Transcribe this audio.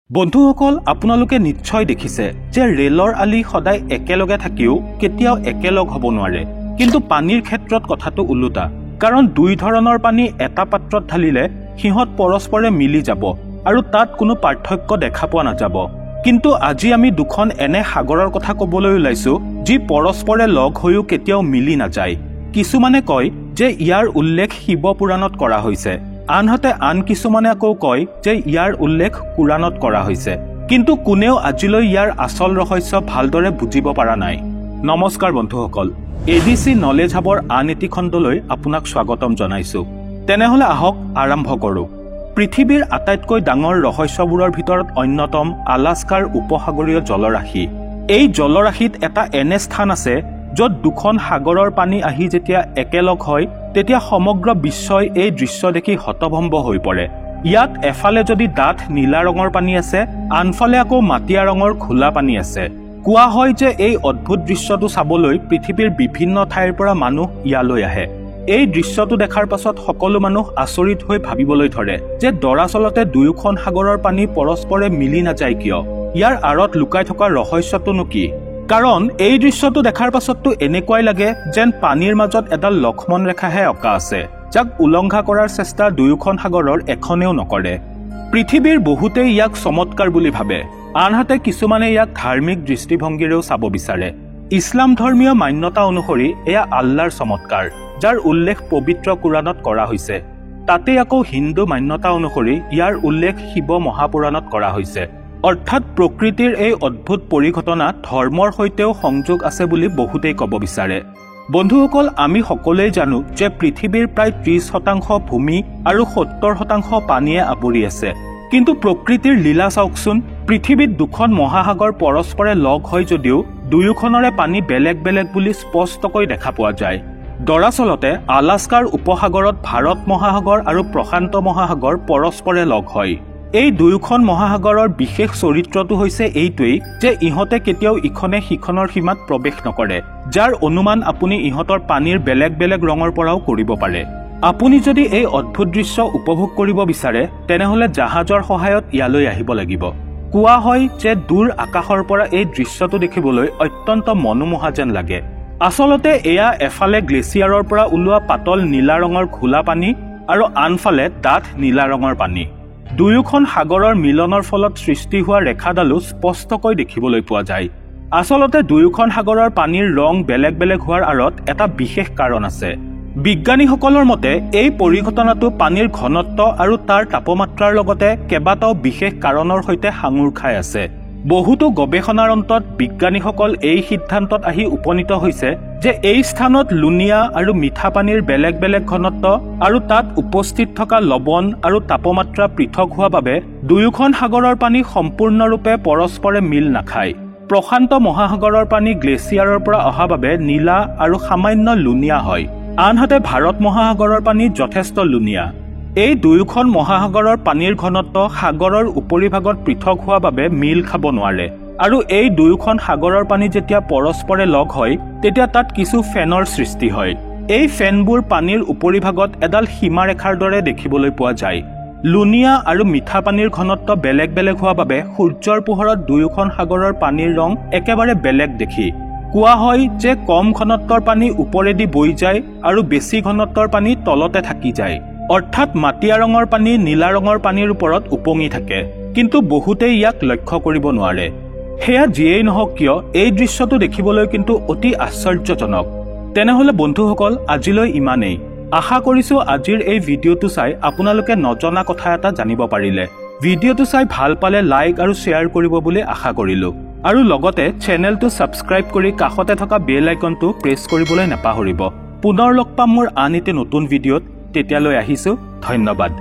বন্ধুসকল আপোনালোকে নিশ্চয় দেখিছে যে ৰেলৰ আলি সদায় একেলগে থাকিও কেতিয়াও একেলগ হ'ব নোৱাৰে কিন্তু পানীৰ ক্ষেত্ৰত কথাটো উল্টা কাৰণ দুই ধৰণৰ পানী এটা পাত্ৰত ঢালিলে হিহত পৰস্পৰে মিলি যাব আৰু তাত কোনো পাৰ্থক্য দেখা পোৱা নাযাব কিন্তু আজি আমি দুখন এনে সাগৰৰ কথা ক'বলৈ ওলাইছো যি পৰস্পৰে লগ হৈও কেতিয়াও মিলি নাযায় কিছুমানে কয় যে ইয়াৰ উল্লেখ শিৱ পুৰাণত কৰা হৈছে আনহাতে আন কিছুমানে আকৌ কয় যে ইয়াৰ উল্লেখ কুৰাণত কৰা হৈছে কিন্তু কোনেও আজিলৈ ইয়াৰ আচল ৰহস্য ভালদৰে বুজিব পৰা নাই নমস্কাৰ বন্ধুসকল এডিসি নলেজ হাবৰ আন এটি খণ্ডলৈ আপোনাক স্বাগতম জনাইছো তেনেহলে আহক আৰম্ভ কৰো পৃথিৱীৰ আটাইতকৈ ডাঙৰ ৰহস্যবোৰৰ ভিতৰত অন্যতম আলাস্কাৰ উপসাগৰীয় জলৰাশি এই জলৰাশিত এটা এনে স্থান আছে য'ত দুখন সাগৰৰ পানী আহি যেতিয়া একেলগ হয় তেতিয়া সমগ্ৰ বিশ্বই এই দৃশ্য দেখি হতভম্ব হৈ পৰে ইয়াত এফালে যদি ডাঠ নীলা ৰঙৰ পানী আছে আনফালে আকৌ মাটিয়া ৰঙৰ খোলা পানী আছে কোৱা হয় যে এই অদ্ভুত দৃশ্যটো চাবলৈ পৃথিৱীৰ বিভিন্ন ঠাইৰ পৰা মানুহ ইয়ালৈ আহে এই দৃশ্যটো দেখাৰ পাছত সকলো মানুহ আচৰিত হৈ ভাবিবলৈ ধৰে যে দৰাচলতে দুয়োখন সাগৰৰ পানী পৰস্পৰে মিলি নাযায় কিয় ইয়াৰ আঁৰত লুকাই থকা ৰহস্যটোনো কি কাৰণ এই দৃশ্যটো দেখাৰ পাছততো এনেকুৱাই লাগে যেন পানীৰ মাজত এডাল লক্ষ্মণ ৰেখাহে অঁকা আছে যাক উলংঘা কৰাৰ চেষ্টা দুয়োখন সাগৰৰ এখনেও নকৰে পৃথিৱীৰ বহুতেই ইয়াক চমৎকাৰ বুলি ভাবে আনহাতে কিছুমানে ইয়াক ধাৰ্মিক দৃষ্টিভংগীৰেও চাব বিচাৰে ইছলাম ধৰ্মীয় মান্যতা অনুসৰি এয়া আল্লাহৰ চমৎকাৰ যাৰ উল্লেখ পবিত্ৰ কুৰাণত কৰা হৈছে তাতে আকৌ হিন্দু মান্যতা অনুসৰি ইয়াৰ উল্লেখ শিৱ মহাপুৰাণত কৰা হৈছে অৰ্থাৎ প্ৰকৃতিৰ এই অদ্ভুত পৰিঘটনা ধৰ্মৰ সৈতেও সংযোগ আছে বুলি বহুতেই ক'ব বিচাৰে বন্ধুসকল আমি সকলোৱে জানো যে পৃথিৱীৰ প্ৰায় 30% ভূমি আৰু 70% পানীয়ে আৱৰি আছে কিন্তু প্ৰকৃতিৰ লীলা চাওকচোন পৃথিৱীত দুখন মহাসাগৰ পৰস্পৰে লগ হয় যদিও দুয়োখনৰে পানী বেলেগ বেলেগ বুলি স্পষ্টকৈ দেখা পোৱা যায় দৰাচলতে আলাস্কাৰ উপসাগৰত ভাৰত মহাসাগৰ আৰু প্ৰশান্ত মহাসাগৰ পৰস্পৰে লগ হয় এই দুয়োখন মহাসাগৰৰ বিশেষ চৰিত্ৰটো হৈছে এইটোৱেই যে ইহঁতে কেতিয়াও ইখনে সিখনৰ সীমাত প্ৰৱেশ নকৰে যাৰ অনুমান আপুনি ইহঁতৰ পানীৰ বেলেগ বেলেগ ৰঙৰ পৰাও কৰিব পাৰে আপুনি যদি এই অদ্ভুত দৃশ্য উপভোগ কৰিব বিচাৰে তেনেহলে জাহাজৰ সহায়ত ইয়ালৈ আহিব লাগিব কোৱা হয় যে দূৰ আকাশৰ পৰা এই দৃশ্যটো দেখিবলৈ অত্যন্ত মনোমোহা যেন লাগে আচলতে এয়া এফালে গ্লেচিয়াৰৰ পৰা ওলোৱা পাতল নীলা ৰঙৰ খোলা পানী আৰু আনফালে ডাঠ নীলা ৰঙৰ পানী দুয়োখন সাগৰৰ মিলনৰ ফলত সৃষ্টি হোৱা ৰেখাডালো স্পষ্টকৈ দেখিবলৈ পোৱা যায় আচলতে দুয়োখন সাগৰৰ পানীৰ ৰং বেলেগ বেলেগ হোৱাৰ আঁৰত এটা বিশেষ কাৰণ আছে বিজ্ঞানীসকলৰ মতে এই পৰিঘটনাটো পানীৰ ঘনত্ব আৰু তাৰ তাপমাত্ৰাৰ লগতে কেইবাটাও বিশেষ কাৰণৰ সৈতে সাঙুৰ খাই আছে বহুতো গৱেষণাৰ অন্তত বিজ্ঞানীসকল এই সিদ্ধান্তত আহি উপনীত হৈছে যে এই স্থানত লুনিয়া আৰু মিঠা পানীৰ বেলেগ বেলেগ ঘনত্ব আৰু তাত উপস্থিত থকা লৱণ আৰু তাপমাত্ৰা পৃথক হোৱা বাবে দুয়োখন সাগৰৰ পানী সম্পূৰ্ণৰূপে পৰস্পৰে মিল নাখায় প্ৰশান্ত মহাসাগৰৰ পানী গ্লেচিয়াৰৰ পৰা অহা বাবে নীলা আৰু সামান্য লুনিয়া হয় আনহাতে ভাৰত মহাসাগৰৰ পানী যথেষ্ট লুনিয়া এই দুয়োখন মহাসাগৰৰ পানীৰ ঘনত্ব সাগৰৰ উপৰিভাগত পৃথক হোৱা বাবে মিল খাব নোৱাৰে আৰু এই দুয়োখন সাগৰৰ পানী যেতিয়া পৰস্পৰে লগ হয় তেতিয়া তাত কিছু ফেনৰ সৃষ্টি হয় এই ফেনবোৰ পানীৰ উপৰিভাগত এডাল সীমাৰেখাৰ দৰে দেখিবলৈ পোৱা যায় লুনিয়া আৰু মিঠা পানীৰ ঘনত্ব বেলেগ বেলেগ হোৱা বাবে সূৰ্যৰ পোহৰত দুয়োখন সাগৰৰ পানীৰ ৰং একেবাৰে বেলেগ দেখি কোৱা হয় যে কম ঘনত্বৰ পানী ওপৰেদি বৈ যায় আৰু বেছি ঘনত্বৰ পানী তলতে থাকি যায় অৰ্থাৎ মাটিয়া ৰঙৰ পানী নীলা ৰঙৰ পানীৰ ওপৰত উপঙি থাকে কিন্তু বহুতেই ইয়াক লক্ষ্য কৰিব নোৱাৰে সেয়া যিয়েই নহওক কিয় এই দৃশ্যটো দেখিবলৈ কিন্তু অতি আশ্চৰ্যজনক তেনেহলে বন্ধুসকল আজিলৈ ইমানেই আশা কৰিছো আজিৰ এই ভিডিঅ'টো চাই আপোনালোকে নজনা কথা এটা জানিব পাৰিলে ভিডিঅ'টো চাই ভাল পালে লাইক আৰু শ্বেয়াৰ কৰিব বুলি আশা কৰিলো আৰু লগতে চেনেলটো সাবস্ক্ৰাইব কৰি কাষতে থকা বেল আইকনটো প্ৰেছ কৰিবলৈ নাপাহৰিব পুনৰ লগ পাম মোৰ আন এটি নতুন ভিডিঅ'ত তেতিয়ালৈ আহিছো ধন্যবাদ